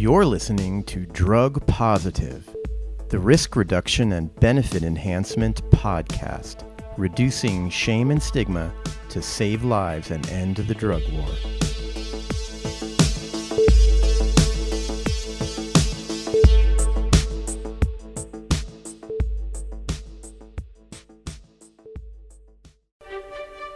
You're listening to Drug Positive, the risk reduction and benefit enhancement podcast, reducing shame and stigma to save lives and end the drug war.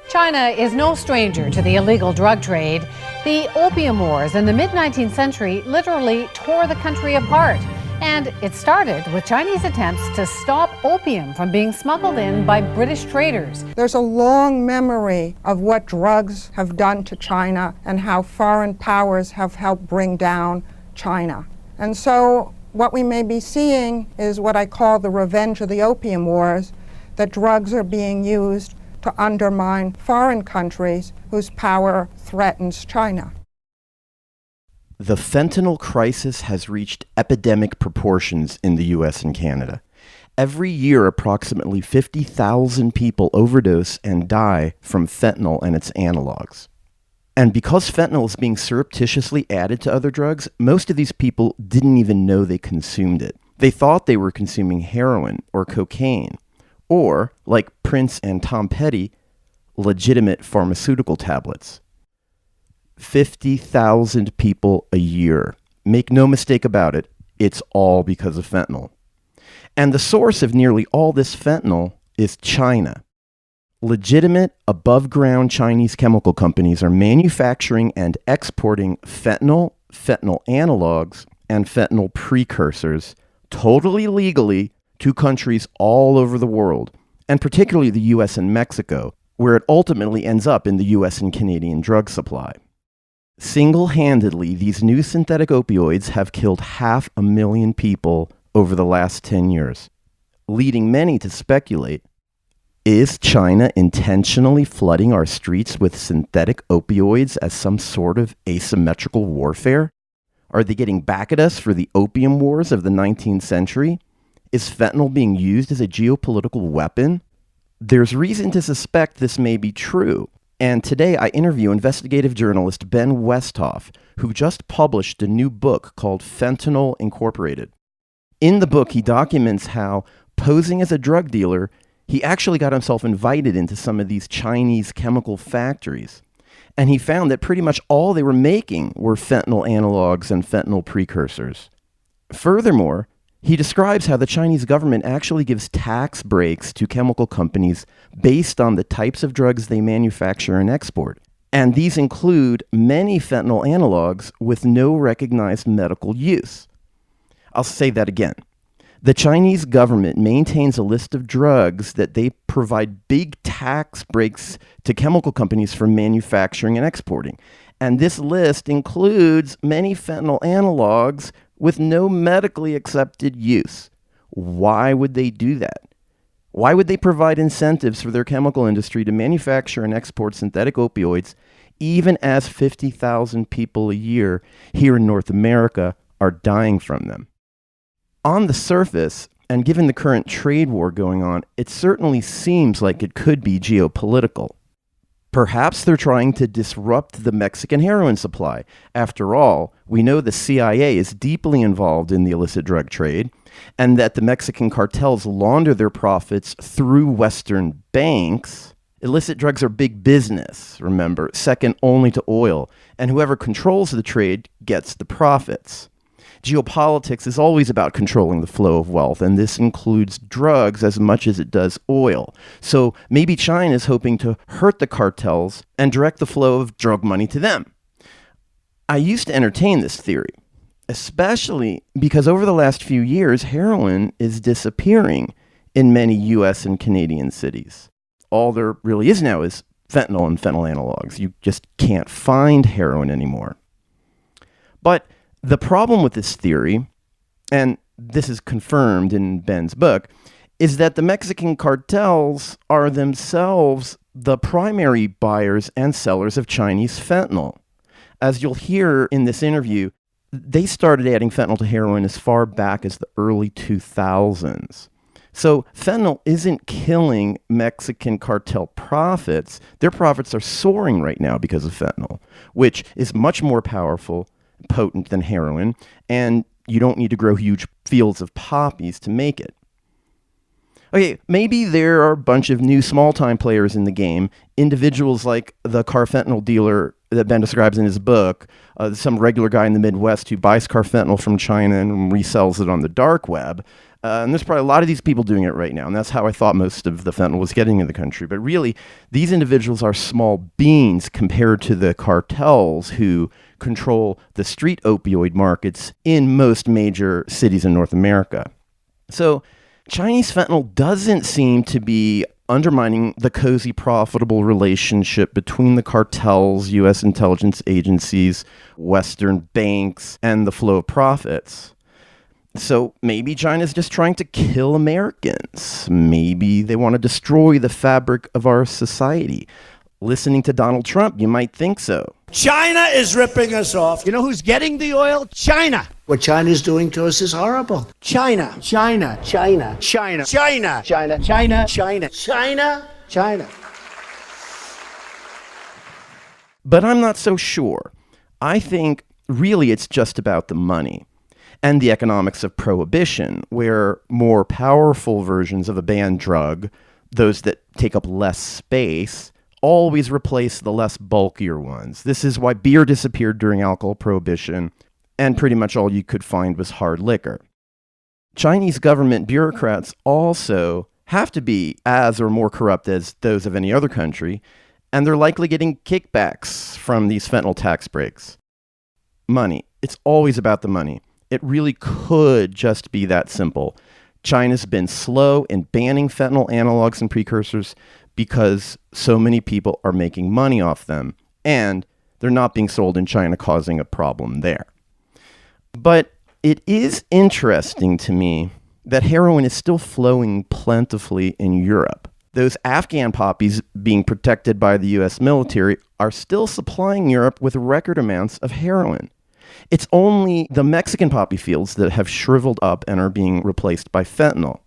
China is no stranger to the illegal drug trade. The opium wars in the mid-19th century literally tore the country apart. And it started with Chinese attempts to stop opium from being smuggled in by British traders. There's a long memory of what drugs have done to China and how foreign powers have helped bring down China. And so what we may be seeing is what I call the revenge of the opium wars, that drugs are being used to undermine foreign countries whose power threatens China. The fentanyl crisis has reached epidemic proportions in the U.S. and Canada. Every year, approximately 50,000 people overdose and die from fentanyl and its analogs. And because fentanyl is being surreptitiously added to other drugs, most of these people didn't even know they consumed it. They thought they were consuming heroin or cocaine, or, like Prince and Tom Petty, legitimate pharmaceutical tablets. 50,000 people a year. Make no mistake about it, it's all because of fentanyl. And the source of nearly all this fentanyl is China. Legitimate, above-ground Chinese chemical companies are manufacturing and exporting fentanyl, fentanyl analogs, and fentanyl precursors totally legally to countries all over the world, and particularly the U.S. and Mexico, where it ultimately ends up in the U.S. and Canadian drug supply. Single-handedly, these new synthetic opioids have killed 500,000 people over the last 10 years, leading many to speculate, is China intentionally flooding our streets with synthetic opioids as some sort of asymmetrical warfare? Are they getting back at us for the opium wars of the 19th century? Is fentanyl being used as a geopolitical weapon? There's reason to suspect this may be true. And today I interview investigative journalist Ben Westhoff, who just published a new book called Fentanyl Incorporated. In the book, he documents how, posing as a drug dealer, he actually got himself invited into some of these Chinese chemical factories. And he found that pretty much all they were making were fentanyl analogs and fentanyl precursors. Furthermore, he describes how the Chinese government actually gives tax breaks to chemical companies based on the types of drugs they manufacture and export. And these include many fentanyl analogs with no recognized medical use. I'll say that again. The Chinese government maintains a list of drugs that they provide big tax breaks to chemical companies for manufacturing and exporting. And this list includes many fentanyl analogs with no medically accepted use. Why would they do that? Why would they provide incentives for their chemical industry to manufacture and export synthetic opioids, even as 50,000 people a year here in North America are dying from them? On the surface, and given the current trade war going on, it certainly seems like it could be geopolitical. Perhaps they're trying to disrupt the Mexican heroin supply. After all, we know the CIA is deeply involved in the illicit drug trade, and that the Mexican cartels launder their profits through Western banks. Illicit drugs are big business, remember, second only to oil, and whoever controls the trade gets the profits. Geopolitics is always about controlling the flow of wealth, and this includes drugs as much as it does oil. So maybe China is hoping to hurt the cartels and direct the flow of drug money to them. I used to entertain this theory, especially because over the last few years, heroin is disappearing in many U.S. and Canadian cities. All there really is now is fentanyl and fentanyl analogs. You just can't find heroin anymore. But the problem with this theory, and this is confirmed in Ben's book, is that the Mexican cartels are themselves the primary buyers and sellers of Chinese fentanyl. As you'll hear in this interview, they started adding fentanyl to heroin as far back as the early 2000s. So fentanyl isn't killing Mexican cartel profits. Their profits are soaring right now because of fentanyl, which is much more powerful potent than heroin, and you don't need to grow huge fields of poppies to make it. Okay, maybe there are a bunch of new small-time players in the game, individuals like the carfentanyl dealer that Ben describes in his book, some regular guy in the Midwest who buys carfentanyl from China and resells it on the dark web. And there's probably a lot of these people doing it right now, and that's how I thought most of the fentanyl was getting in the country. But really, these individuals are small beans compared to the cartels who control the street opioid markets in most major cities in North America. So Chinese fentanyl doesn't seem to be undermining the cozy, profitable relationship between the cartels, U.S. intelligence agencies, Western banks, and the flow of profits. So maybe China's just trying to kill Americans. Maybe they want to destroy the fabric of our society. Listening to Donald Trump, you might think so. China is ripping us off. You know who's getting the oil? China. What China's doing to us is horrible. China. China. China. China. China. China. China. China. China. China. But I'm not so sure. I think really it's just about the money and the economics of prohibition, where more powerful versions of a banned drug, those that take up less space, always replace the less bulkier ones. This is why beer disappeared during alcohol prohibition, and pretty much all you could find was hard liquor. Chinese government bureaucrats also have to be as or more corrupt as those of any other country, and they're likely getting kickbacks from these fentanyl tax breaks. Money. It's always about the money. It really could just be that simple. China's been slow in banning fentanyl analogs and precursors because so many people are making money off them, and they're not being sold in China, causing a problem there. But it is interesting to me that heroin is still flowing plentifully in Europe. Those Afghan poppies being protected by the U.S. military are still supplying Europe with record amounts of heroin. It's only the Mexican poppy fields that have shriveled up and are being replaced by fentanyl.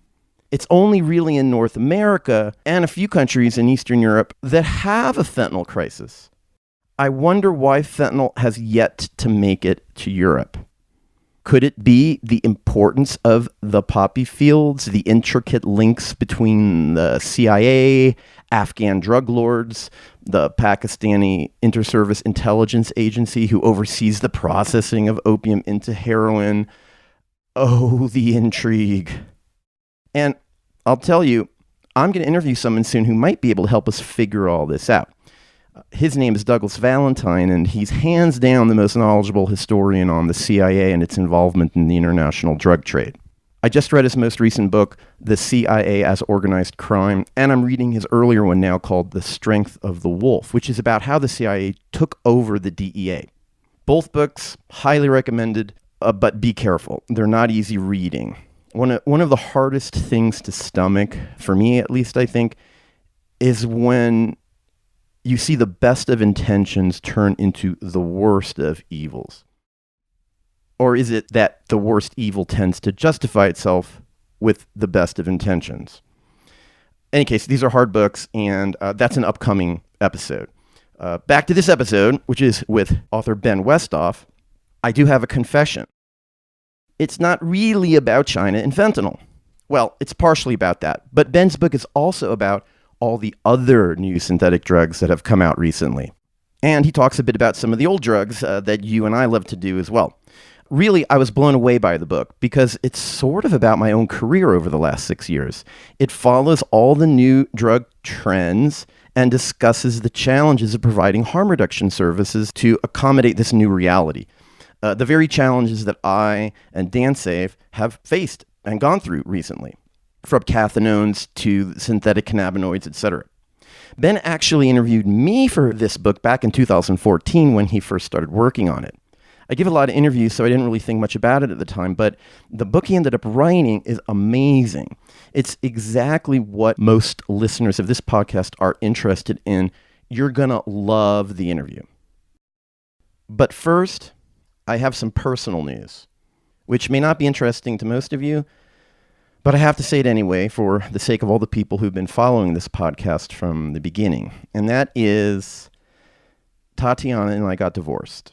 It's only really in North America and a few countries in Eastern Europe that have a fentanyl crisis. I wonder why fentanyl has yet to make it to Europe. Could it be the importance of the poppy fields, the intricate links between the CIA, Afghan drug lords, the Pakistani Inter-Service Intelligence Agency who oversees the processing of opium into heroin? Oh, the intrigue. And I'll tell you, I'm going to interview someone soon who might be able to help us figure all this out. His name is Douglas Valentine, and he's hands down the most knowledgeable historian on the CIA and its involvement in the international drug trade. I just read his most recent book, The CIA as Organized Crime, and I'm reading his earlier one now called The Strength of the Wolf, which is about how the CIA took over the DEA. Both books, highly recommended, but be careful. They're not easy reading. One of the hardest things to stomach, for me at least I think, is when you see the best of intentions turn into the worst of evils. Or is it that the worst evil tends to justify itself with the best of intentions? In any case, these are hard books, and that's an upcoming episode. Back to this episode, which is with author Ben Westhoff. I do have a confession. It's not really about China and fentanyl. Well, it's partially about that, but Ben's book is also about all the other new synthetic drugs that have come out recently. And he talks a bit about some of the old drugs that you and I love to do as well. Really, I was blown away by the book because it's sort of about my own career over the last 6 years. It follows all the new drug trends and discusses the challenges of providing harm reduction services to accommodate this new reality. The very challenges that I and DanSafe have faced and gone through recently, from cathinones to synthetic cannabinoids, etc. Ben actually interviewed me for this book back in 2014 when he first started working on it. I give a lot of interviews, so I didn't really think much about it at the time, but the book he ended up writing is amazing. It's exactly what most listeners of this podcast are interested in. You're going to love the interview. But first, I have some personal news, which may not be interesting to most of you, but I have to say it anyway for the sake of all the people who've been following this podcast from the beginning. And that is Tatiana and I got divorced.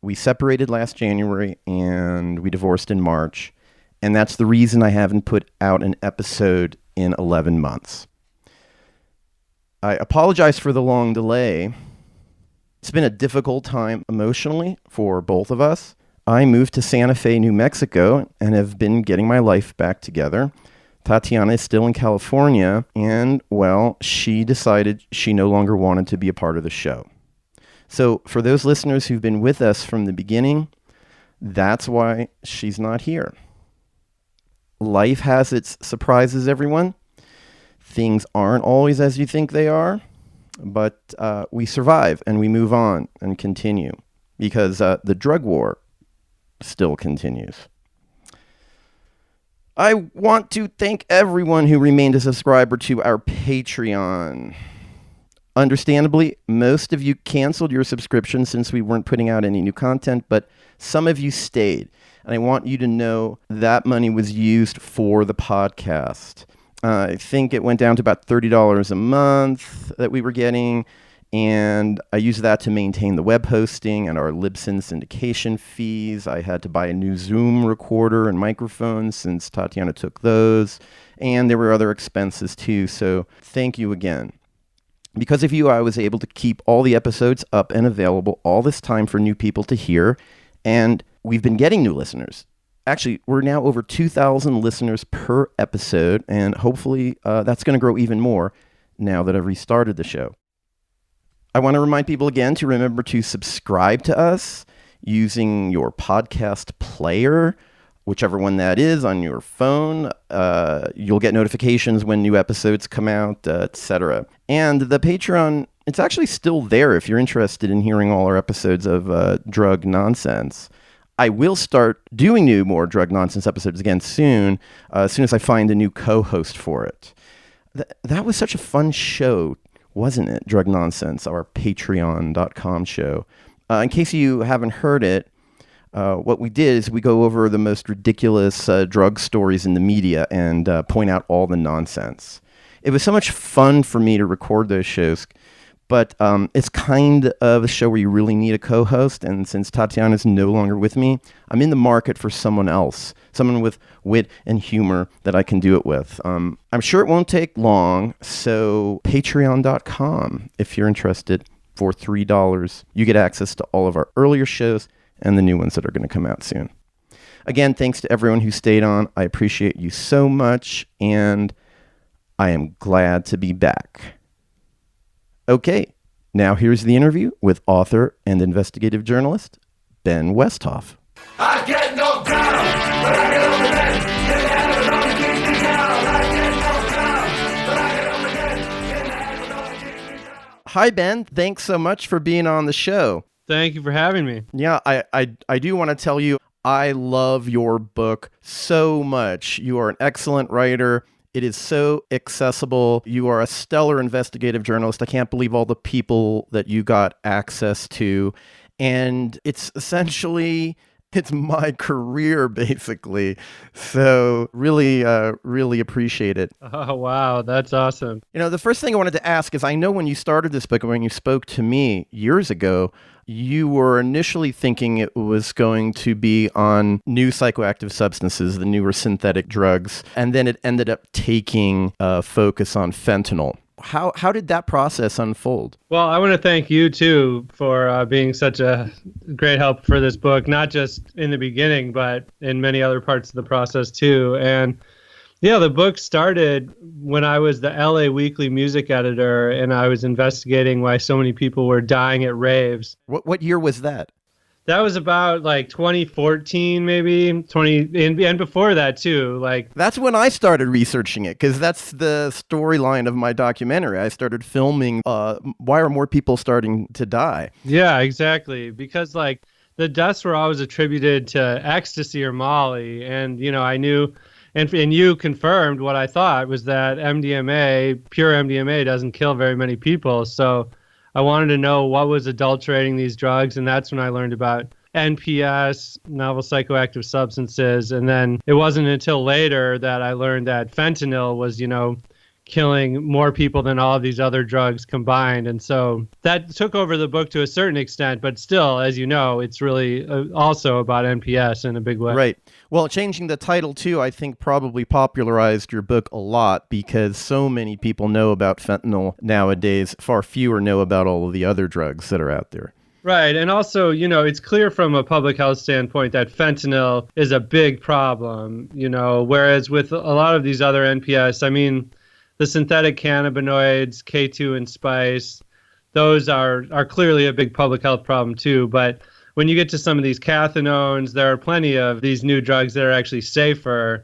We separated last January and we divorced in March. And that's the reason I haven't put out an episode in 11 months. I apologize for the long delay. It's been a difficult time emotionally for both of us. I moved to Santa Fe, New Mexico, and have been getting my life back together. Tatiana is still in California, and, well, she decided she no longer wanted to be a part of the show. So for those listeners who've been with us from the beginning, that's why she's not here. Life has its surprises, everyone. Things aren't always as you think they are, but we survive and we move on and continue because the drug war still continues. I want to thank everyone who remained a subscriber to our Patreon. Understandably, most of you canceled your subscription since we weren't putting out any new content, but some of you stayed. And I want you to know that money was used for the podcast. I think it went down to about $30 a month that we were getting, and I used that to maintain the web hosting and our Libsyn syndication fees. I had to buy a new Zoom recorder and microphone since Tatiana took those, and there were other expenses too, so thank you again. Because of you, I was able to keep all the episodes up and available all this time for new people to hear, and we've been getting new listeners. Actually, we're now over 2,000 listeners per episode, and hopefully that's going to grow even more now that I've restarted the show. I want to remind people again to remember to subscribe to us using your podcast player, whichever one that is on your phone. You'll get notifications when new episodes come out, etc. And the Patreon, it's actually still there if you're interested in hearing all our episodes of drug nonsense. I will start doing more drug nonsense episodes again soon, as soon as I find a new co-host for it. That was such a fun show, wasn't it? Drug Nonsense, our patreon.com show. In case you haven't heard it, what we did is we go over the most ridiculous drug stories in the media and point out all the nonsense. It was so much fun for me to record those shows, but it's kind of a show where you really need a co-host, and since Tatiana's no longer with me, I'm in the market for someone else, someone with wit and humor that I can do it with. I'm sure it won't take long, so patreon.com, if you're interested, for $3, you get access to all of our earlier shows and the new ones that are going to come out soon. Again, thanks to everyone who stayed on. I appreciate you so much, and I am glad to be back. Okay, now here's the interview with author and investigative journalist, Ben Westhoff. I get knocked down, but I get up again. Get out of the keep me down. I get knocked down, but I get up again. Get out of the keep me down. Hi, Ben. Thanks so much for being on the show. Thank you for having me. Yeah, I do want to tell you, I love your book so much. You are an excellent writer. It is so accessible. You are a stellar investigative journalist. I can't believe all the people that you got access to. And it's essentially, it's my career, basically. So really, really appreciate it. Oh, wow. That's awesome. You know, the first thing I wanted to ask is, I know when you started this book, when you spoke to me years ago, you were initially thinking it was going to be on new psychoactive substances, the newer synthetic drugs, and then it ended up taking a focus on fentanyl. How did that process unfold? Well, I want to thank you, too, for being such a great help for this book, not just in the beginning, but in many other parts of the process, too. And yeah, the book started when I was the LA Weekly music editor, and I was investigating why so many people were dying at raves. What year was that? That was about like 2014, maybe and before that too. Like that's when I started researching it, because that's the storyline of my documentary. I started filming. Why are more people starting to die? Yeah, exactly. Because like the deaths were always attributed to ecstasy or Molly, and you know I knew. And you confirmed what I thought was that pure MDMA doesn't kill very many people. So I wanted to know what was adulterating these drugs. And that's when I learned about NPS, novel psychoactive substances. And then it wasn't until later that I learned that fentanyl was, killing more people than all of these other drugs combined. And so that took over the book to a certain extent, but still, as you know, it's really also about NPS in a big way. Right. Well, changing the title too, I think probably popularized your book a lot because so many people know about fentanyl nowadays. Far fewer know about all of the other drugs that are out there. Right. And also, it's clear from a public health standpoint that fentanyl is a big problem, whereas with a lot of these other NPS, I mean, the synthetic cannabinoids, K2 and spice, those are clearly a big public health problem too. But when you get to some of these cathinones, there are plenty of these new drugs that are actually safer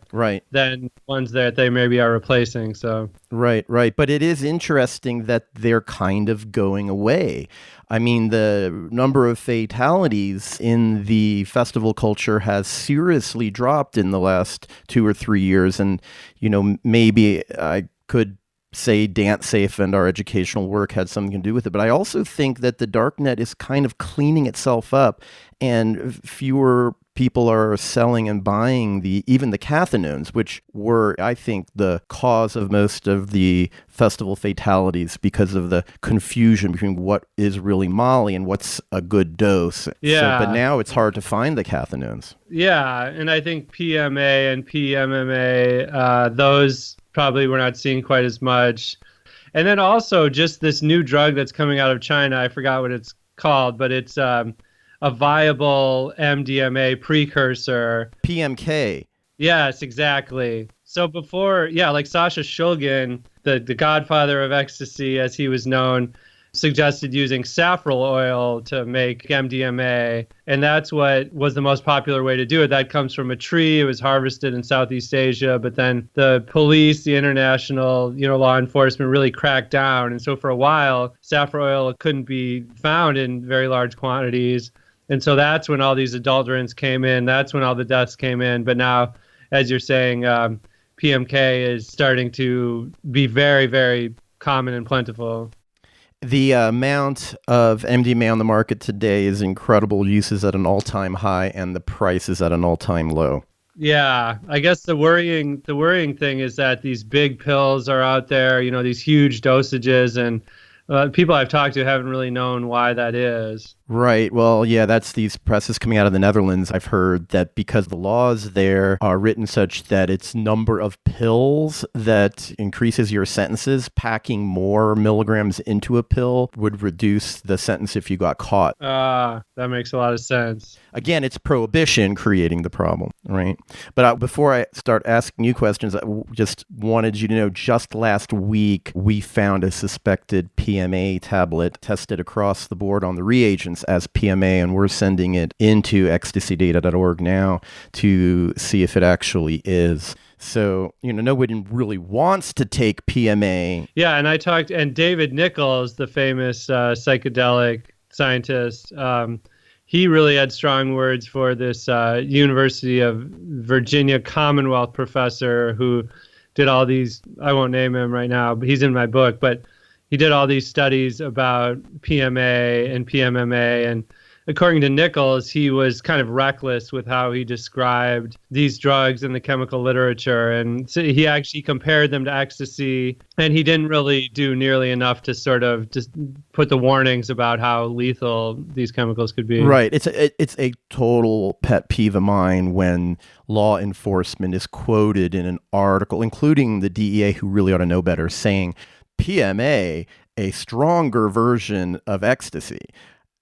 than ones that they maybe are replacing. So Right. But it is interesting that they're kind of going away. I mean, the number of fatalities in the festival culture has seriously dropped in the last 2 or 3 years. And, maybe I could say Dance Safe and our educational work had something to do with it. But I also think that the darknet is kind of cleaning itself up and fewer people are selling and buying even the cathinones, which were, I think, the cause of most of the festival fatalities because of the confusion between what is really Molly and what's a good dose. Yeah. But now it's hard to find the cathinones. Yeah, and I think PMA and PMMA, those probably we're not seeing quite as much. And then also just this new drug that's coming out of China, I forgot what it's called, but it's a viable MDMA precursor. PMK. Yes, exactly. So before, like Sasha Shulgin, the godfather of ecstasy, as he was known, suggested using saffron oil to make MDMA. And that's what was the most popular way to do it. That comes from a tree. It was harvested in Southeast Asia. But then the police, the international, law enforcement really cracked down. And so for a while, saffron oil couldn't be found in very large quantities. And so that's when all these adulterants came in. That's when all the deaths came in. But now, as you're saying, PMK is starting to be very, very common and plentiful. The amount of MDMA on the market today is incredible. Use is at an all-time high, and the price is at an all-time low. Yeah, I guess the worrying thing is that these big pills are out there, these huge dosages, and people I've talked to haven't really known why that is. Right. Well, yeah, that's these presses coming out of the Netherlands. I've heard that because the laws there are written such that it's number of pills that increases your sentences, packing more milligrams into a pill would reduce the sentence if you got caught. That makes a lot of sense. Again, it's prohibition creating the problem, right? But before I start asking you questions, I just wanted you to know, just last week, we found a suspected PMA tablet tested across the board on the reagents as PMA, and we're sending it into ecstasydata.org now to see if it actually is. So, nobody really wants to take PMA. Yeah, and David Nichols, the famous psychedelic scientist, he really had strong words for this University of Virginia Commonwealth professor who did all these, I won't name him right now, but he's in my book, but he did all these studies about PMA and PMMA, and according to Nichols, he was kind of reckless with how he described these drugs in the chemical literature, and so he actually compared them to ecstasy, and he didn't really do nearly enough to sort of just put the warnings about how lethal these chemicals could be. Right. It's a total pet peeve of mine when law enforcement is quoted in an article, including the DEA, who really ought to know better, saying PMA, a stronger version of ecstasy.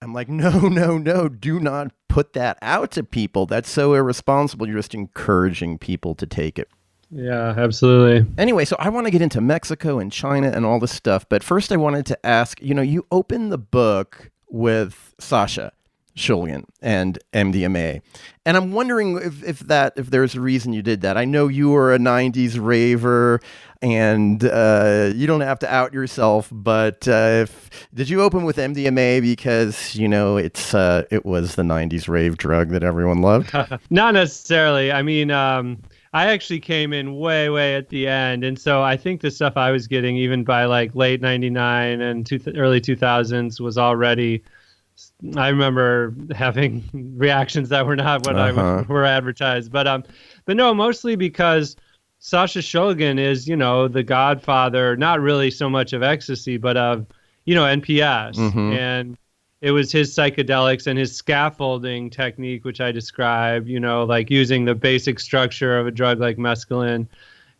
I'm like, no, do not put that out to people. That's so irresponsible. You're just encouraging people to take it. Yeah, absolutely. Anyway, so I want to get into Mexico and China and all this stuff. But first I wanted to ask, you open the book with Sasha Shulgin and MDMA. And I'm wondering if there's a reason you did that. I know you were a 90s raver and you don't have to out yourself, but did you open with MDMA because, it was the 90s rave drug that everyone loved? Not necessarily. I mean, I actually came in way, way at the end. And so I think the stuff I was getting even by like late 99 and early 2000s was already, I remember having reactions that were not what were advertised. But no, mostly because Sasha Shulgin is, the godfather, not really so much of ecstasy, but of, NPS. Mm-hmm. And it was his psychedelics and his scaffolding technique, which I described, like using the basic structure of a drug like mescaline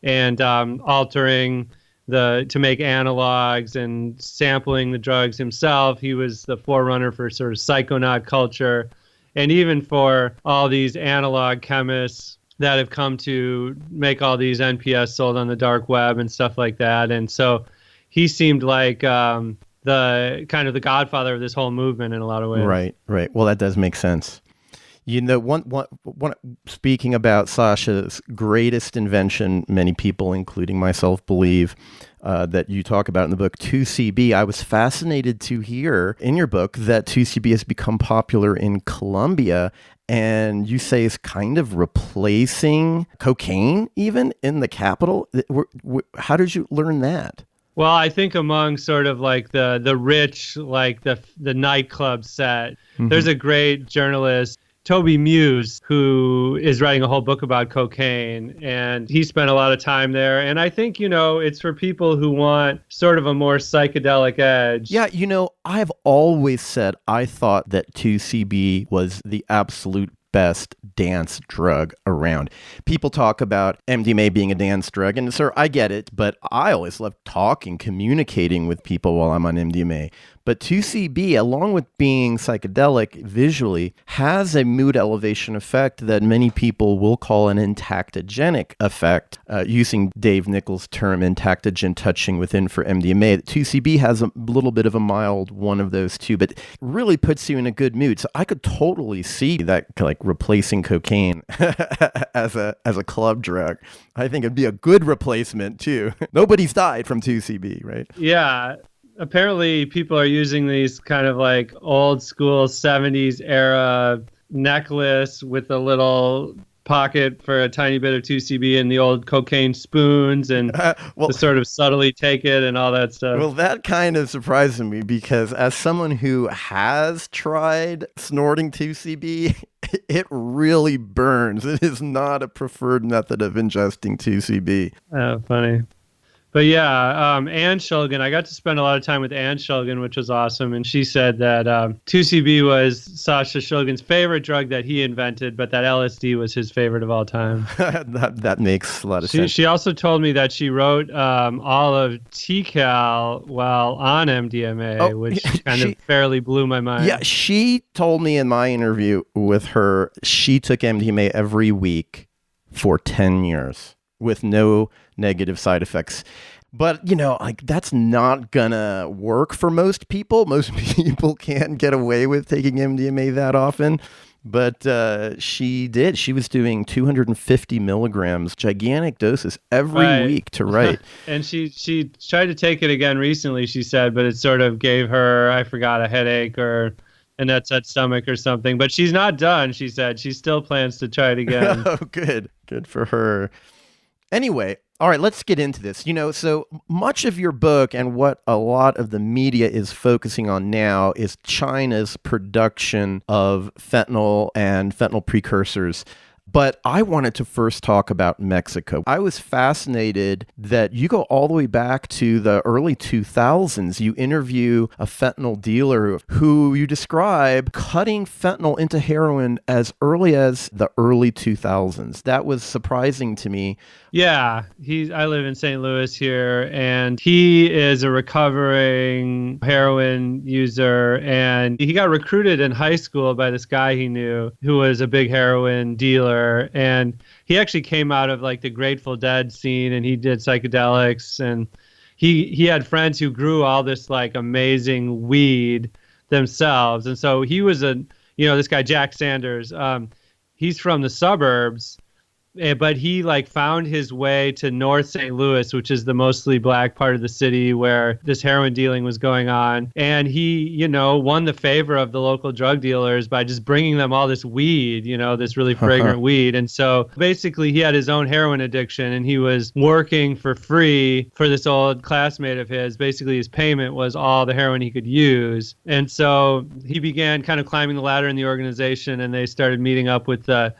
and altering to make analogs and sampling the drugs himself. He was the forerunner for sort of psychonaut culture. And even for all these analog chemists that have come to make all these NPS sold on the dark web and stuff like that. And so he seemed like the kind of the godfather of this whole movement in a lot of ways. Right. Well, that does make sense. One, speaking about Sasha's greatest invention, many people, including myself, believe that you talk about in the book, 2CB. I was fascinated to hear in your book that 2CB has become popular in Colombia, and you say is kind of replacing cocaine even in the capital. How did you learn that? Well, I think among sort of like the rich, like the nightclub set, there's a great journalist, Toby Muse, who is writing a whole book about cocaine, and he spent a lot of time there. And I think, it's for people who want sort of a more psychedelic edge. Yeah, I've always said I thought that 2CB was the absolute best dance drug around. People talk about MDMA being a dance drug, and sir, I get it, but I always love communicating with people while I'm on MDMA. But 2CB, along with being psychedelic visually, has a mood elevation effect that many people will call an entactogenic effect, using Dave Nichols' term entactogen touching within for MDMA. 2CB has a little bit of a mild one of those two, but really puts you in a good mood. So I could totally see that like replacing cocaine as a club drug. I think it'd be a good replacement too. Nobody's died from 2CB, right? Yeah. Apparently, people are using these kind of like old school 70s era necklace with a little pocket for a tiny bit of 2CB and the old cocaine spoons and to sort of subtly take it and all that stuff. Well, that kind of surprises me because as someone who has tried snorting 2CB, it really burns. It is not a preferred method of ingesting 2CB. Oh, funny. But yeah, Anne Shulgin, I got to spend a lot of time with Anne Shulgin, which was awesome. And she said that 2CB was Sasha Shulgin's favorite drug that he invented, but that LSD was his favorite of all time. that makes a lot of sense. She also told me that she wrote all of TCAL while on MDMA, which kind of fairly blew my mind. Yeah, she told me in my interview with her, she took MDMA every week for 10 years. With no negative side effects. But, that's not gonna work for most people. Most people can't get away with taking MDMA that often. But she did. She was doing 250 milligrams, gigantic doses every week to write. And she tried to take it again recently, she said, but it sort of gave her, I forgot, a headache or an upset stomach or something. But she's not done, she said. She still plans to try it again. Oh, good. Good for her. Anyway, all right, let's get into this. So much of your book and what a lot of the media is focusing on now is China's production of fentanyl and fentanyl precursors. But I wanted to first talk about Mexico. I was fascinated that you go all the way back to the early 2000s. You interview a fentanyl dealer who you describe cutting fentanyl into heroin as early as the early 2000s. That was surprising to me. Yeah, I live in St. Louis here, and he is a recovering heroin user, and he got recruited in high school by this guy he knew who was a big heroin dealer, and he actually came out of like the Grateful Dead scene, and he did psychedelics, and he had friends who grew all this like amazing weed themselves, and so he was this guy Jack Sanders, he's from the suburbs. But he like found his way to North St. Louis, which is the mostly black part of the city where this heroin dealing was going on. And he, won the favor of the local drug dealers by just bringing them all this weed, this really fragrant weed. And so basically he had his own heroin addiction and he was working for free for this old classmate of his. Basically his payment was all the heroin he could use. And so he began kind of climbing the ladder in the organization, and they started meeting up with the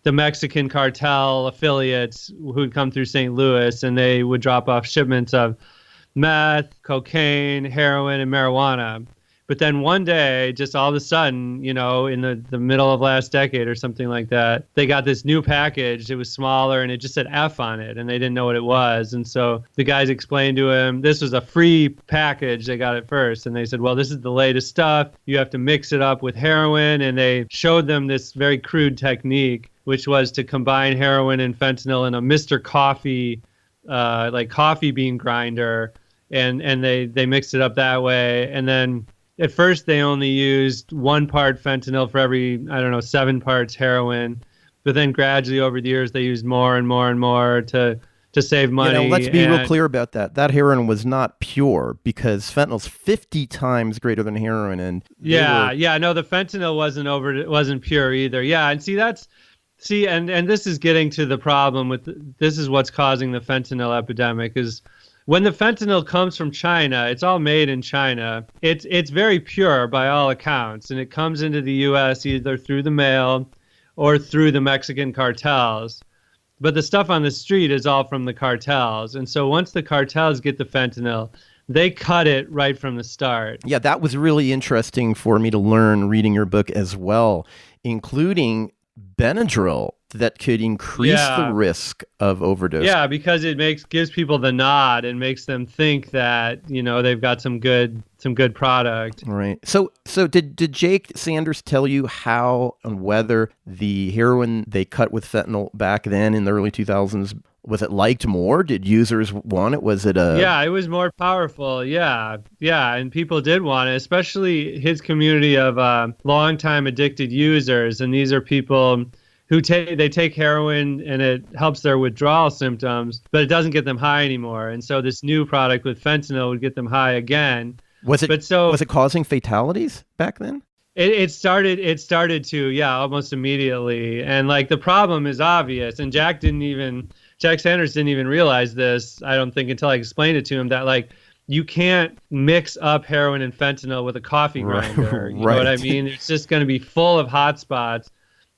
the Mexican cartel affiliates who'd come through St. Louis, and they would drop off shipments of meth, cocaine, heroin, and marijuana. But then one day, just all of a sudden, in the middle of last decade or something like that, they got this new package. It was smaller and it just said F on it, and they didn't know what it was. And so the guys explained to him, this was a free package. They got it first. And they said, well, this is the latest stuff. You have to mix it up with heroin. And they showed them this very crude technique, which was to combine heroin and fentanyl in a Mr. Coffee, like coffee bean grinder. And they mixed it up that way. And then at first, they only used 1 part fentanyl for every, 7 parts heroin. But then gradually over the years, they used more and more and more to save money. Let's be real clear about that. That heroin was not pure because fentanyl's 50 times greater than heroin. And the fentanyl wasn't pure either. Yeah, and and this is getting to the problem with this is what's causing the fentanyl epidemic is. When the fentanyl comes from China, it's all made in China. It's very pure by all accounts, and it comes into the U.S. either through the mail or through the Mexican cartels. But the stuff on the street is all from the cartels. And so once the cartels get the fentanyl, they cut it right from the start. Yeah, that was really interesting for me to learn reading your book as well, including Benadryl that could increase the risk of overdose. Yeah, because it gives people the nod and makes them think that, they've got some good product. Right. So did Jake Sanders tell you how and whether the heroin they cut with fentanyl back then in the early 2000s, was it liked more? Did users want it? Was it Yeah, it was more powerful. Yeah. And people did want it, especially his community of longtime addicted users. And these are people who take heroin and it helps their withdrawal symptoms, but it doesn't get them high anymore. And so this new product with fentanyl would get them high again. Was it causing fatalities back then? It started to, almost immediately. And the problem is obvious. And Jack Sanders didn't even realize this, I don't think, until I explained it to him, that you can't mix up heroin and fentanyl with a coffee grinder. You know what I mean? It's just going to be full of hot spots.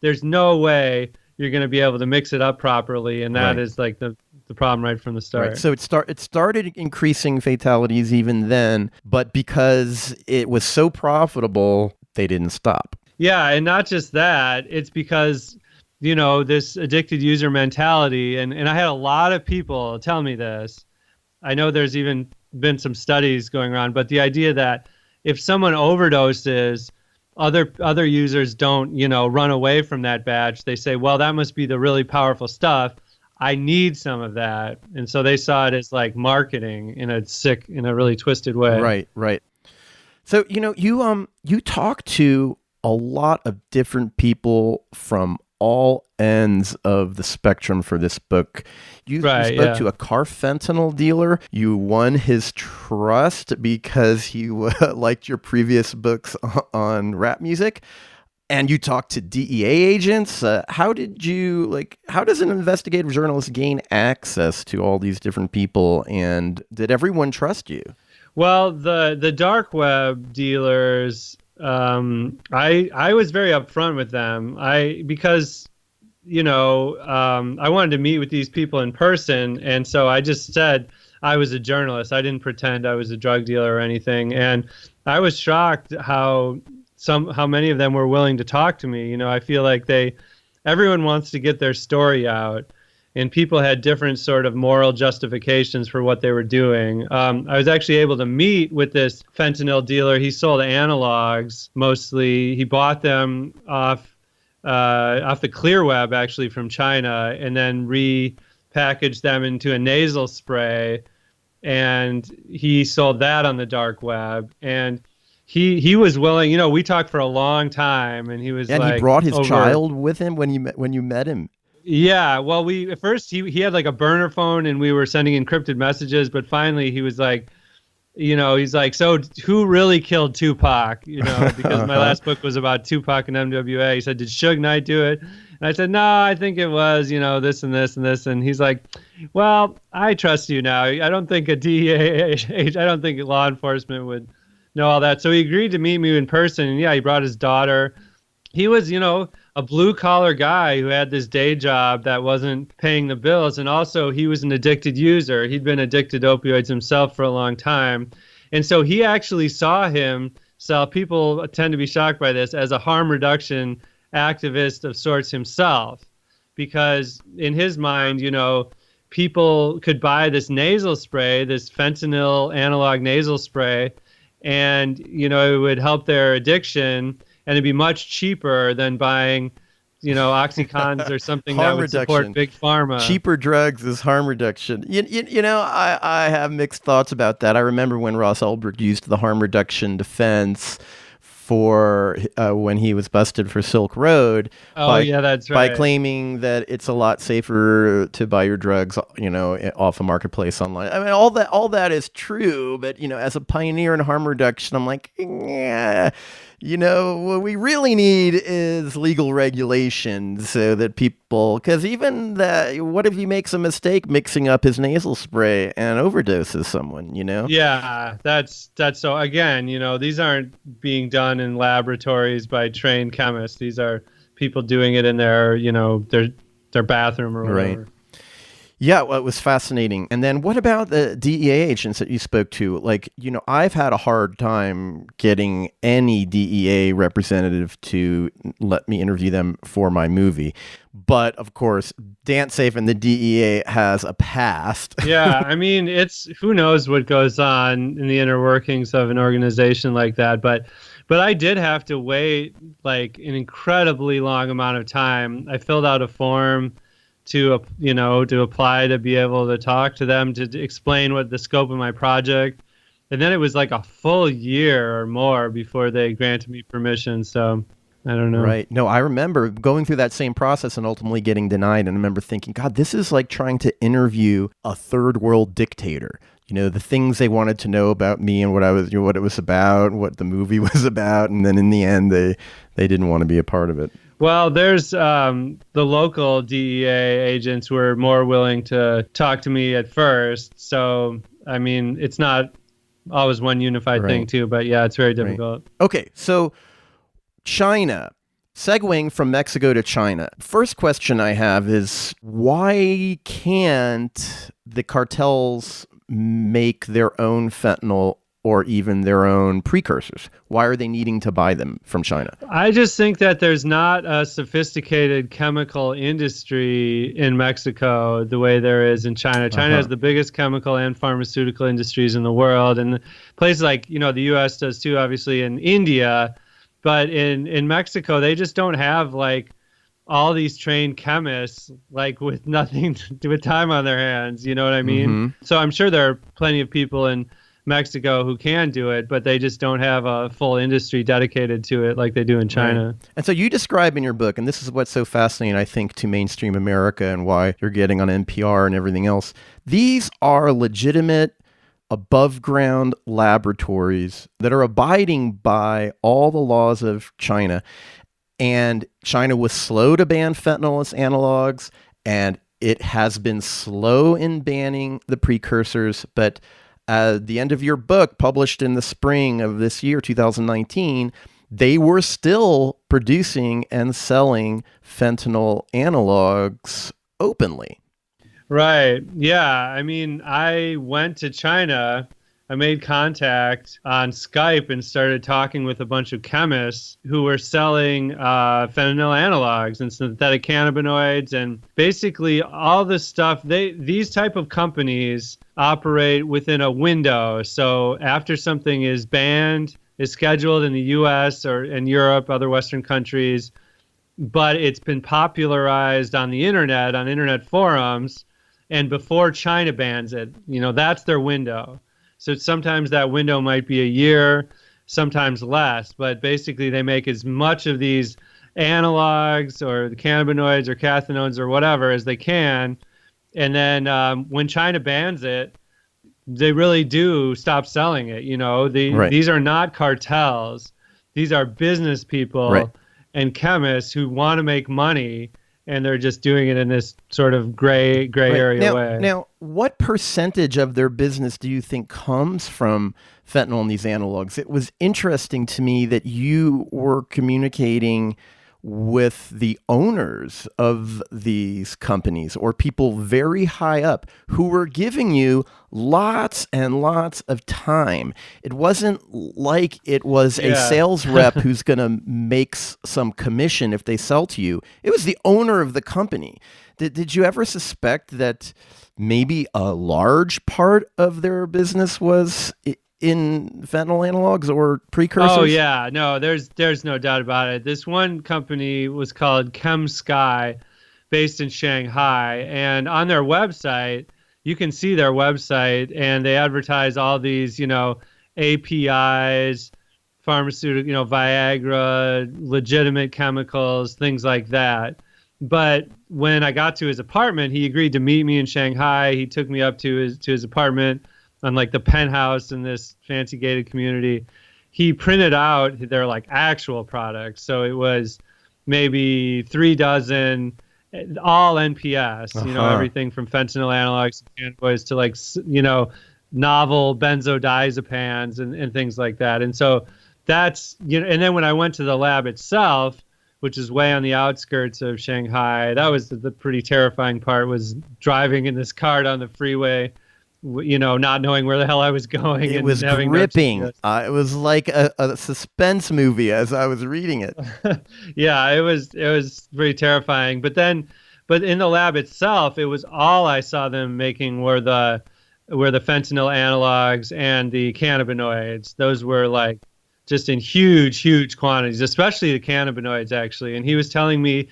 There's no way you're going to be able to mix it up properly. And that is the problem right from the start. Right. So it started increasing fatalities even then, but because it was so profitable, they didn't stop. Yeah. And not just that, it's because, this addicted user mentality. And I had a lot of people tell me this. I know there's even been some studies going around, but the idea that if someone overdoses, other users don't, run away from that batch. They say, well, that must be the really powerful stuff. I need some of that. And so they saw it as marketing in a really twisted way. Right. So, you talk to a lot of different people from all ends of the spectrum for this book. You spoke to a carfentanil dealer. You won his trust because he liked your previous books on rap music. And you talked to DEA agents. How does an investigative journalist gain access to all these different people? And did everyone trust you? Well, the dark web dealers, I was very upfront with them. Because I wanted to meet with these people in person, and so I just said I was a journalist. I didn't pretend I was a drug dealer or anything, and I was shocked how many of them were willing to talk to me. I feel like everyone wants to get their story out, and people had different sort of moral justifications for what they were doing. I was actually able to meet with this fentanyl dealer. He sold analogs mostly. He bought them off the clear web, actually, from China, and then repackaged them into a nasal spray, and he sold that on the dark web. And he was willing. We talked for a long time, and he was he brought his child with him when you met him. Yeah, well, at first he had a burner phone, and we were sending encrypted messages, but finally he was like, he's like, so who really killed Tupac? Because my last book was about Tupac and MWA. He said, did Suge Knight do it? And I said, no, I think it was, this and this and this. And he's like, well, I trust you now. I don't think a DEA agent, I don't think law enforcement would know all that. So he agreed to meet me in person. And yeah, he brought his daughter. He was, a blue collar guy who had this day job that wasn't paying the bills. And also he was an addicted user. He'd been addicted to opioids himself for a long time. And so he actually saw himself, people tend to be shocked by this, as a harm reduction activist of sorts himself, because in his mind, people could buy this nasal spray, this fentanyl analog nasal spray, and, it would help their addiction, and it'd be much cheaper than buying, Oxycontins or something that would support big pharma. Cheaper drugs is harm reduction. I have mixed thoughts about that. I remember when Ross Ulbricht used the harm reduction defense for when he was busted for Silk Road. That's right. By claiming that it's a lot safer to buy your drugs, off a marketplace online. I mean, all that is true, but as a pioneer in harm reduction, I'm like, yeah. What we really need is legal regulation so that people, because even that, what if he makes a mistake mixing up his nasal spray and overdoses someone, Yeah, that's so, again, these aren't being done in laboratories by trained chemists. These are people doing it in their, their bathroom or whatever. Right. Yeah, well, it was fascinating. And then what about the DEA agents that you spoke to? Like, I've had a hard time getting any DEA representative to let me interview them for my movie. But, of course, Dance Safe and the DEA has a past. Yeah, I mean, who knows what goes on in the inner workings of an organization like that. But I did have to wait, like, an incredibly long amount of time. I filled out a form to apply to be able to talk to them, to explain what the scope of my project. And then it was like a full year or more before they granted me permission. So I don't know. Right. No, I remember going through that same process and ultimately getting denied. And I remember thinking, God, this is like trying to interview a third world dictator. The things they wanted to know about me and what it was about, what the movie was about. And then in the end, they didn't want to be a part of it. Well, there's the local DEA agents were more willing to talk to me at first. So, I mean, it's not always one unified thing, too. But yeah, it's very difficult. Right. Okay, so China, segueing from Mexico to China. First question I have is, why can't the cartels make their own fentanyl or even their own precursors? Why are they needing to buy them from China? I just think that there's not a sophisticated chemical industry in Mexico the way there is in China. China has the biggest chemical and pharmaceutical industries in the world, and places like, the U.S. does too, obviously, in India. But in Mexico, they just don't have, like, all these trained chemists, like, with nothing to do with time on their hands. You know what I mean? Mm-hmm. So I'm sure there are plenty of people in Mexico who can do it, but they just don't have a full industry dedicated to it like they do in China. Right. And so you describe in your book, and this is what's so fascinating, I think, to mainstream America and why you're getting on NPR and everything else. These are legitimate above ground laboratories that are abiding by all the laws of China. And China was slow to ban fentanyl as analogs, and it has been slow in banning the precursors, but at the end of your book, published in the spring of this year, 2019, they were still producing and selling fentanyl analogs openly. Right. Yeah. I mean, I went to China. I made contact on Skype and started talking with a bunch of chemists who were selling fentanyl analogs and synthetic cannabinoids, and basically all this stuff. These type of companies operate within a window. So after something is banned, is scheduled in the U.S. or in Europe, other Western countries, but it's been popularized on the internet, on internet forums, and before China bans it, that's their window. So sometimes that window might be a year, sometimes less, but basically they make as much of these analogs or the cannabinoids or cathinones or whatever as they can. And then when China bans it, they really do stop selling it. These are not cartels. These are business people and chemists who want to make money, and they're just doing it in this sort of gray area way. Now, what percentage of their business do you think comes from fentanyl and these analogs? It was interesting to me that you were communicating with the owners of these companies or people very high up who were giving you lots and lots of time. It wasn't like it was a sales rep who's going to make some commission if they sell to you. It was the owner of the company. Did you ever suspect that maybe a large part of their business was in fentanyl analogs or precursors? Oh yeah, no, there's no doubt about it. This one company was called ChemSky, based in Shanghai, and on their website, you can see their website, and they advertise all these, APIs, pharmaceutical, Viagra, legitimate chemicals, things like that. But when I got to his apartment, he agreed to meet me in Shanghai. He took me up to his apartment on like the penthouse in this fancy gated community. He printed out their like actual products. So it was maybe 3 dozen, all NPS, everything from fentanyl analogs and cannabinoids to like, novel benzodiazepines and things like that. And so that's, and then when I went to the lab itself, which is way on the outskirts of Shanghai, that was the pretty terrifying part, was driving in this car down the freeway, not knowing where the hell I was going. It was gripping. It was like a suspense movie as I was reading it. Yeah, it was pretty terrifying. But in the lab itself, it was all I saw them making were the fentanyl analogs and the cannabinoids. Those were like just in huge quantities, especially the cannabinoids actually. And he was telling me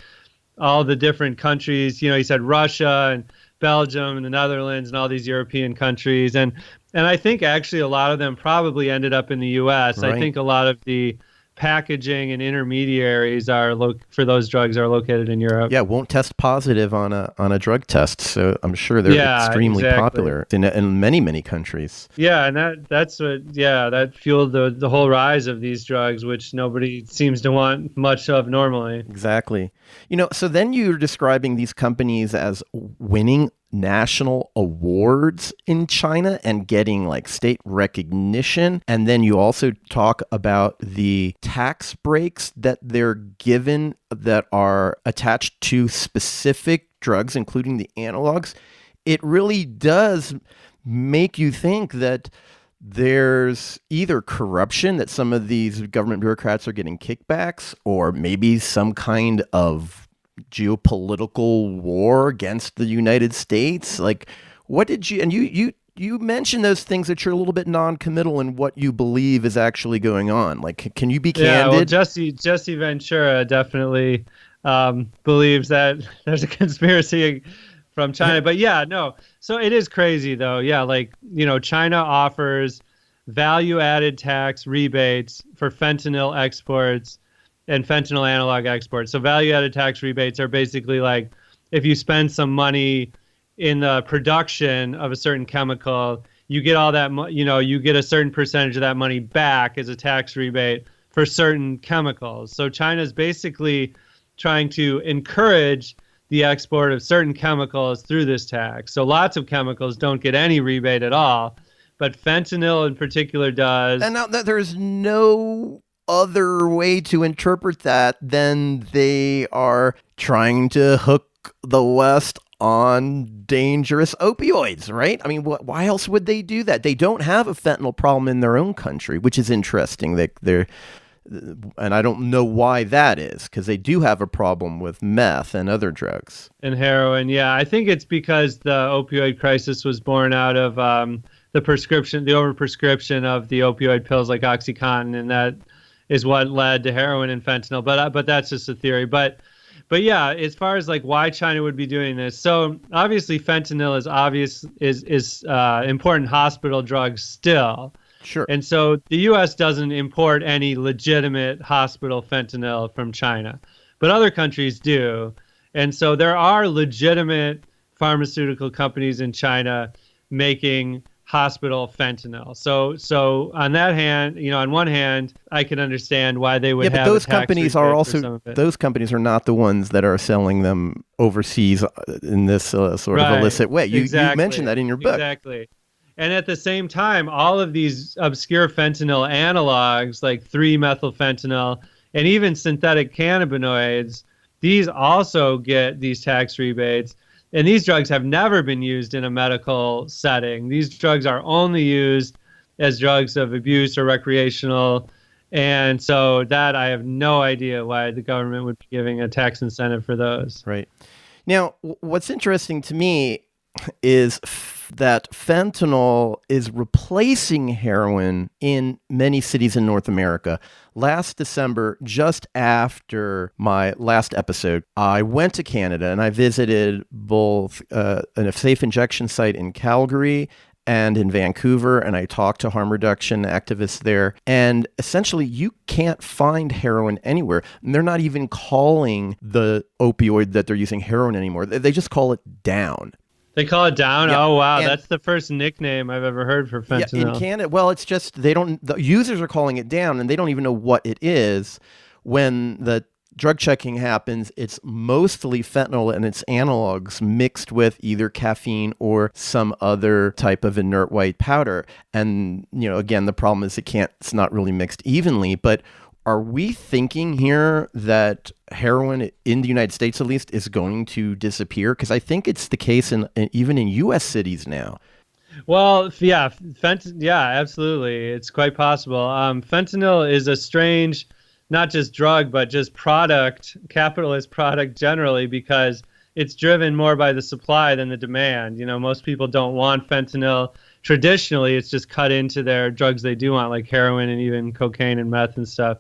all the different countries, he said Russia and Belgium and the Netherlands and all these European countries. And I think actually a lot of them probably ended up in the U.S. Right. I think a lot of the packaging and intermediaries for those drugs are located in Europe. Yeah, won't test positive on a drug test. So I'm sure they're extremely popular in many countries. Yeah, and that fueled the whole rise of these drugs, which nobody seems to want much of normally. Exactly. So then you're describing these companies as winning national awards in China and getting like state recognition. And then you also talk about the tax breaks that they're given that are attached to specific drugs, including the analogs. It really does make you think that there's either corruption, that some of these government bureaucrats are getting kickbacks, or maybe some kind of geopolitical war against the United States. Like, what did you, and you mentioned those things that you're a little bit non-committal in what you believe is actually going on. Like, can you be candid? Yeah, well, Jesse Ventura definitely believes that there's a conspiracy from China. But yeah, no. So it is crazy though. Yeah, like, China offers value-added tax rebates for fentanyl exports and fentanyl analog exports. So value-added tax rebates are basically like if you spend some money in the production of a certain chemical, you get all that, you get a certain percentage of that money back as a tax rebate for certain chemicals. So China's basically trying to encourage the export of certain chemicals through this tax. So lots of chemicals don't get any rebate at all, but fentanyl in particular does. And now that there's no other way to interpret that than they are trying to hook the West on dangerous opioids, right? I mean, why else would they do that? They don't have a fentanyl problem in their own country, which is interesting. And I don't know why that is, because they do have a problem with meth and other drugs. And heroin, yeah. I think it's because the opioid crisis was born out of the overprescription of the opioid pills like OxyContin, and that is what led to heroin and fentanyl. But that's just a theory. But yeah, as far as like why China would be doing this, so obviously fentanyl is important hospital drug still. Sure. And so the U.S. doesn't import any legitimate hospital fentanyl from China, but other countries do. And so there are legitimate pharmaceutical companies in China making hospital fentanyl. So on that hand, on one hand, I can understand why they would have. But those companies are also those companies are not the ones that are selling them overseas in this sort of illicit way. You mentioned that in your book. Exactly. And at the same time, all of these obscure fentanyl analogs, like 3-methylfentanyl And even synthetic cannabinoids, these also get these tax rebates. And these drugs have never been used in a medical setting. These drugs are only used as drugs of abuse or recreational. And so that I have no idea why the government would be giving a tax incentive for those. Right. Now, what's interesting to me is that fentanyl is replacing heroin in many cities in North America. Last December, just after my last episode, I went to Canada and I visited both a safe injection site in Calgary and in Vancouver, and I talked to harm reduction activists there. And essentially, you can't find heroin anywhere. And they're not even calling the opioid that they're using heroin anymore. They just call it down. They call it down? Yeah. Oh, wow. And that's the first nickname I've ever heard for fentanyl. Yeah, in Canada, well, it's just the users are calling it down and they don't even know what it is. When the drug checking happens, it's mostly fentanyl and its analogs mixed with either caffeine or some other type of inert white powder. And, again, the problem is it's not really mixed evenly, but are we thinking here that heroin in the United States, at least, is going to disappear? Because I think it's the case even in U.S. cities now. Well, yeah, absolutely. It's quite possible. Fentanyl is a strange, not just drug, but just capitalist product generally, because it's driven more by the supply than the demand. Most people don't want fentanyl. Traditionally, it's just cut into their drugs they do want, like heroin and even cocaine and meth and stuff.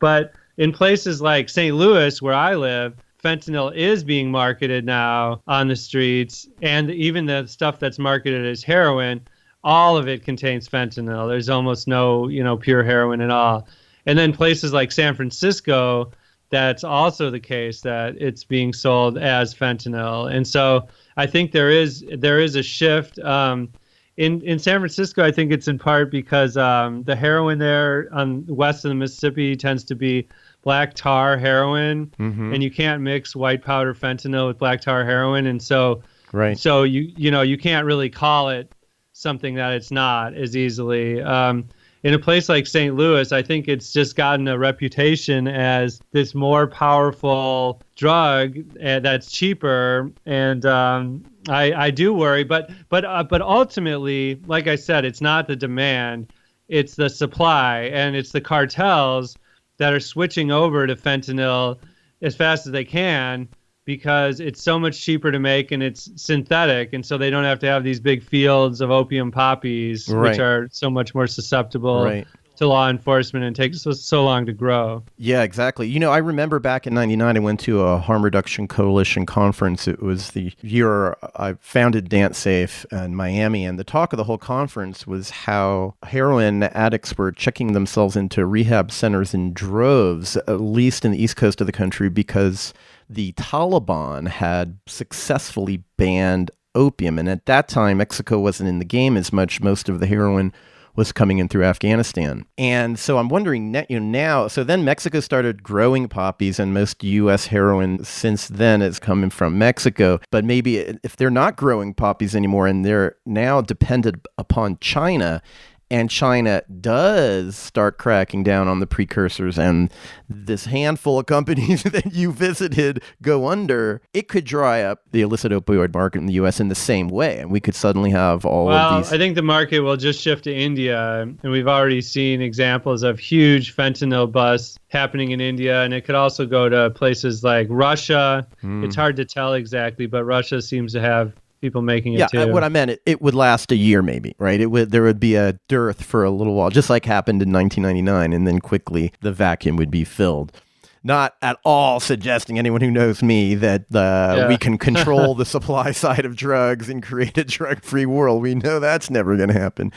But in places like St. Louis, where I live, fentanyl is being marketed now on the streets, and even the stuff that's marketed as heroin, all of it contains fentanyl. There's almost no, pure heroin at all. And then places like San Francisco, that's also the case, that it's being sold as fentanyl. And so I think there is a shift. In San Francisco, I think it's in part because the heroin there on west of the Mississippi tends to be black tar heroin, and you can't mix white powder fentanyl with black tar heroin, and so so you can't really call it something that it's not as easily. In a place like St. Louis, I think it's just gotten a reputation as this more powerful drug that's cheaper, and I do worry. But ultimately, like I said, it's not the demand, it's the supply, and it's the cartels that are switching over to fentanyl as fast as they can, because it's so much cheaper to make and it's synthetic, and so they don't have to have these big fields of opium poppies, which are so much more susceptible to law enforcement and takes so long to grow. Yeah, exactly. I remember back in 99, I went to a Harm Reduction Coalition conference. It was the year I founded Dance Safe in Miami, and the talk of the whole conference was how heroin addicts were checking themselves into rehab centers in droves, at least in the east coast of the country, because the Taliban had successfully banned opium. And at that time, Mexico wasn't in the game as much. Most of the heroin was coming in through Afghanistan. And so I'm wondering now, so then Mexico started growing poppies, and most U.S. heroin since then is coming from Mexico. But maybe if they're not growing poppies anymore and they're now dependent upon China, and China does start cracking down on the precursors, and this handful of companies that you visited go under, it could dry up the illicit opioid market in the U.S. in the same way, and we could suddenly have all of these. Well, I think the market will just shift to India, and we've already seen examples of huge fentanyl busts happening in India, and it could also go to places like Russia. It's hard to tell exactly, but Russia seems to have people making it too. Yeah, what I meant, it would last a year maybe, right? There would be a dearth for a little while, just like happened in 1999, and then quickly the vacuum would be filled. Not at all suggesting, anyone who knows me, that we can control the supply side of drugs and create a drug-free world. We know that's never going to happen.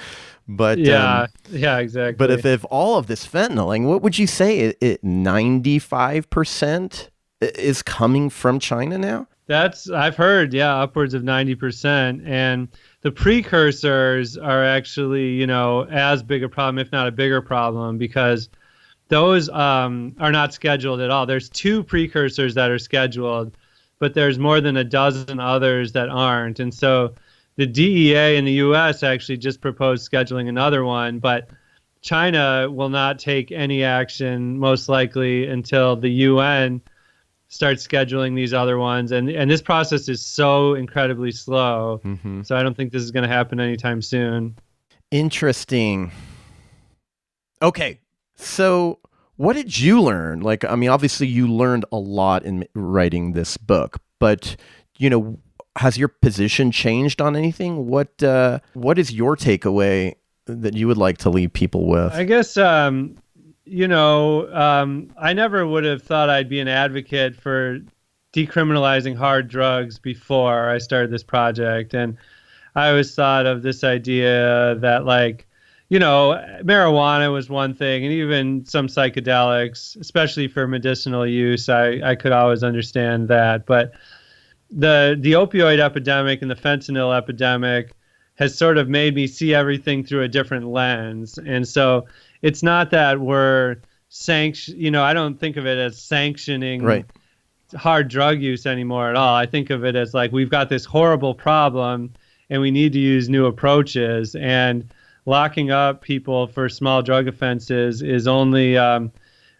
But yeah, exactly. But if all of this fentanyl, what would you say? 95% is coming from China now? I've heard, upwards of 90%. And the precursors are actually, as big a problem, if not a bigger problem, because those are not scheduled at all. There's 2 precursors that are scheduled, but there's more than a dozen others that aren't. And so the DEA in the U.S. actually just proposed scheduling another one, but China will not take any action, most likely, until the UN starts scheduling these other ones. And this process is so incredibly slow. So I don't think this is going to happen anytime soon. Interesting. Okay. So what did you learn? Like, I mean, obviously you learned a lot in writing this book, but, you know, has your position changed on anything? What is your takeaway that you would like to leave people with? I guess, you know, I never would have thought I'd be an advocate for decriminalizing hard drugs before I started this project. And I always thought of this idea that, like, you know, marijuana was one thing, and even some psychedelics, especially for medicinal use, I could always understand that. But the opioid epidemic and the fentanyl epidemic has sort of made me see everything through a different lens. And so it's not that we're you know, I don't think of it as sanctioning hard drug use anymore at all. I think of it as like, we've got this horrible problem and we need to use new approaches, and locking up people for small drug offenses is only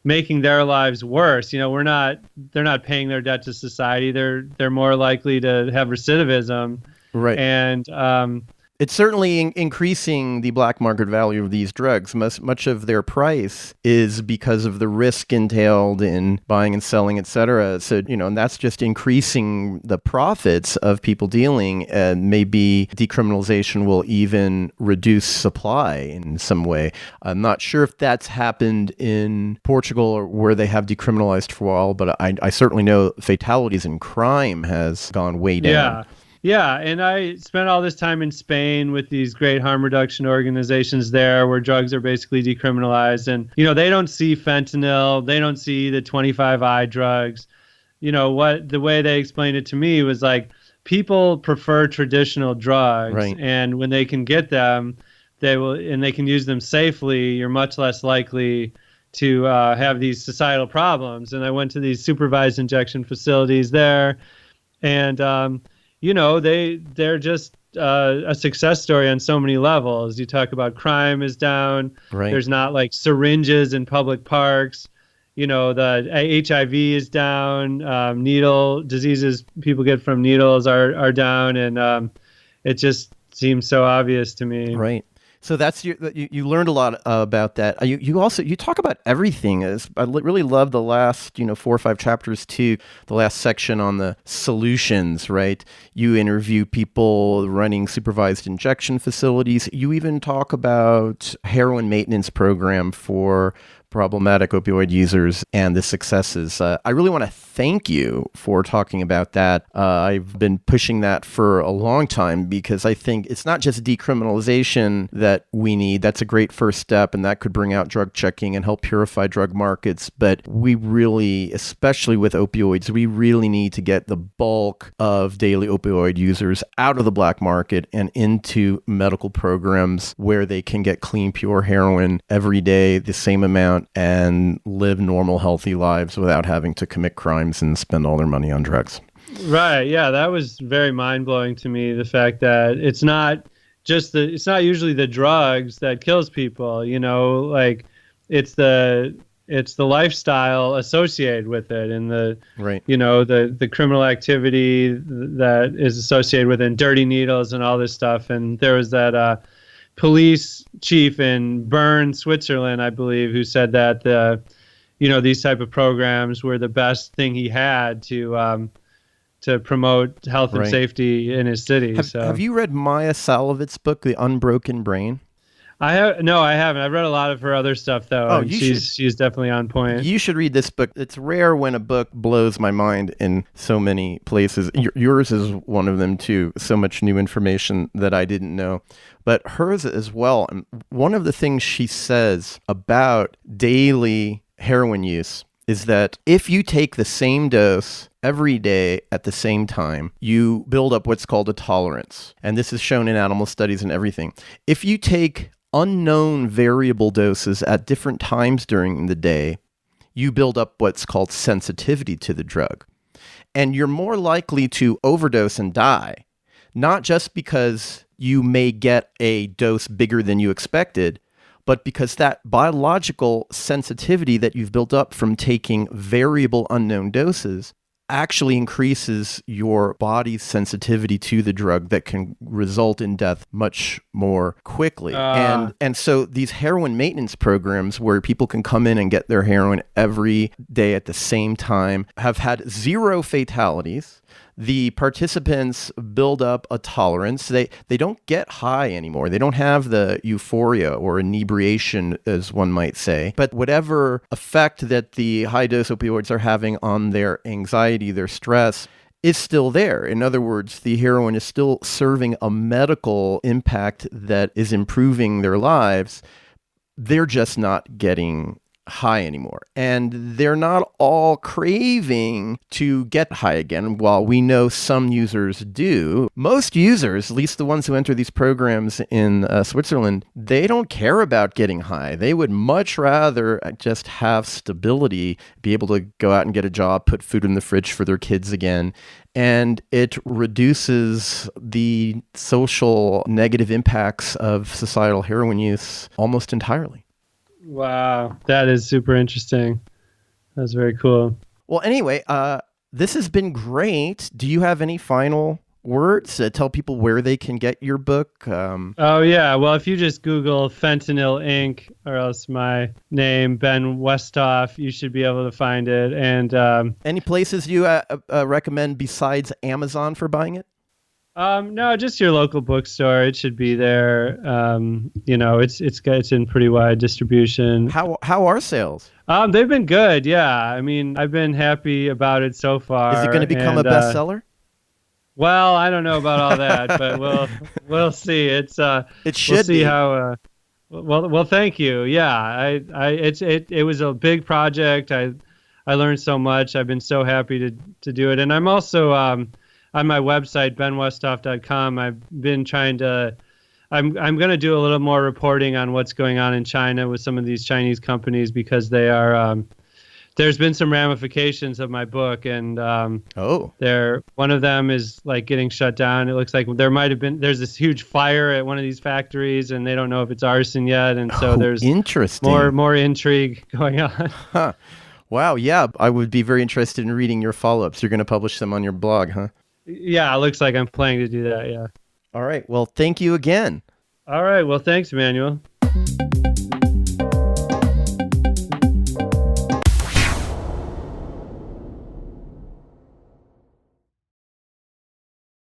making their lives worse. You know, they're not paying their debt to society. They're more likely to have recidivism. Right. And it's certainly increasing the black market value of these drugs. Much of their price is because of the risk entailed in buying and selling, et cetera. So, you know, and that's just increasing the profits of people dealing. And maybe decriminalization will even reduce supply in some way. I'm not sure if that's happened in Portugal or where they have decriminalized for a while, but I certainly know fatalities and crime has gone way down. Yeah. Yeah, and I spent all this time in Spain with these great harm reduction organizations there where drugs are basically decriminalized. And, you know, they don't see fentanyl. They don't see the 25I drugs. You know, the way they explained it to me was like, people prefer traditional drugs. Right. And when they can get them, and they can use them safely, you're much less likely to have these societal problems. And I went to these supervised injection facilities there, and you know, they're just a success story on so many levels. You talk about crime is down. Right. There's not like syringes in public parks. You know, the HIV is down. Needle diseases people get from needles are down, and it just seems so obvious to me. Right. So that's you learned a lot about that. You also talk about everything. I really love the last 4 or 5 chapters too. The last section on the solutions, right? You interview people running supervised injection facilities. You even talk about heroin maintenance program for problematic opioid users and the successes. I really want to thank you for talking about that. I've been pushing that for a long time because I think it's not just decriminalization that we need. That's a great first step, and that could bring out drug checking and help purify drug markets. But we really, especially with opioids, we really need to get the bulk of daily opioid users out of the black market and into medical programs where they can get clean, pure heroin every day, the same amount, and live normal, healthy lives without having to commit crimes and spend all their money on drugs. Right. Yeah, that was very mind-blowing to me, the fact that it's not usually the drugs that kills people, you know, like it's the lifestyle associated with it, and the the criminal activity that is associated with it, and dirty needles and all this stuff. And there was that police chief in Bern, Switzerland, I believe, who said that these type of programs were the best thing he had to promote health and safety in his city. Have you read Maya Salavitz's book, The Unbroken Brain? I haven't. I've read a lot of her other stuff though. Oh, she's definitely on point. You should read this book. It's rare when a book blows my mind in so many places. Yours is one of them too. So much new information that I didn't know, but hers as well. And one of the things she says about daily heroin use is that if you take the same dose every day at the same time, you build up what's called a tolerance. And this is shown in animal studies and everything. If you take unknown variable doses at different times during the day, you build up what's called sensitivity to the drug. And you're more likely to overdose and die, not just because you may get a dose bigger than you expected, but because that biological sensitivity that you've built up from taking variable unknown doses actually increases your body's sensitivity to the drug that can result in death much more quickly. And so these heroin maintenance programs where people can come in and get their heroin every day at the same time have had 0 fatalities. The participants build up a tolerance. They don't get high anymore. They don't have the euphoria or inebriation, as one might say. But whatever effect that the high-dose opioids are having on their anxiety, their stress, is still there. In other words, the heroin is still serving a medical impact that is improving their lives. They're just not getting high anymore. And they're not all craving to get high again. While we know some users do, most users, at least the ones who enter these programs in Switzerland, they don't care about getting high. They would much rather just have stability, be able to go out and get a job, put food in the fridge for their kids again. And it reduces the social negative impacts of societal heroin use almost entirely. Wow, that is super interesting. That's very cool. Well, anyway, this has been great. Do you have any final words? Tell people where they can get your book. Oh, yeah. Well, if you just Google Fentanyl Inc. or else my name, Ben Westhoff, you should be able to find it. And any places you recommend besides Amazon for buying it? No, just your local bookstore. It should be there. It's in pretty wide distribution. How are sales? They've been good. Yeah. I mean, I've been happy about it so far. Is it going to become a bestseller? Well, I don't know about all that, but we'll see. It should we'll see be. How. Well, thank you. Yeah. It was a big project. I learned so much. I've been so happy to do it, and I'm also on my website, benwesthoff.com, I've been trying to, I'm going to do a little more reporting on what's going on in China with some of these Chinese companies because they are, there's been some ramifications of my book, and one of them is like getting shut down. It looks like there's this huge fire at one of these factories, and they don't know if it's arson yet, and so there's interesting. more intrigue going on. Huh. Wow, yeah, I would be very interested in reading your follow-ups. You're going to publish them on your blog, huh? Yeah, it looks like I'm planning to do that, yeah. All right. Well, thank you again. All right. Well, thanks, Emmanuel.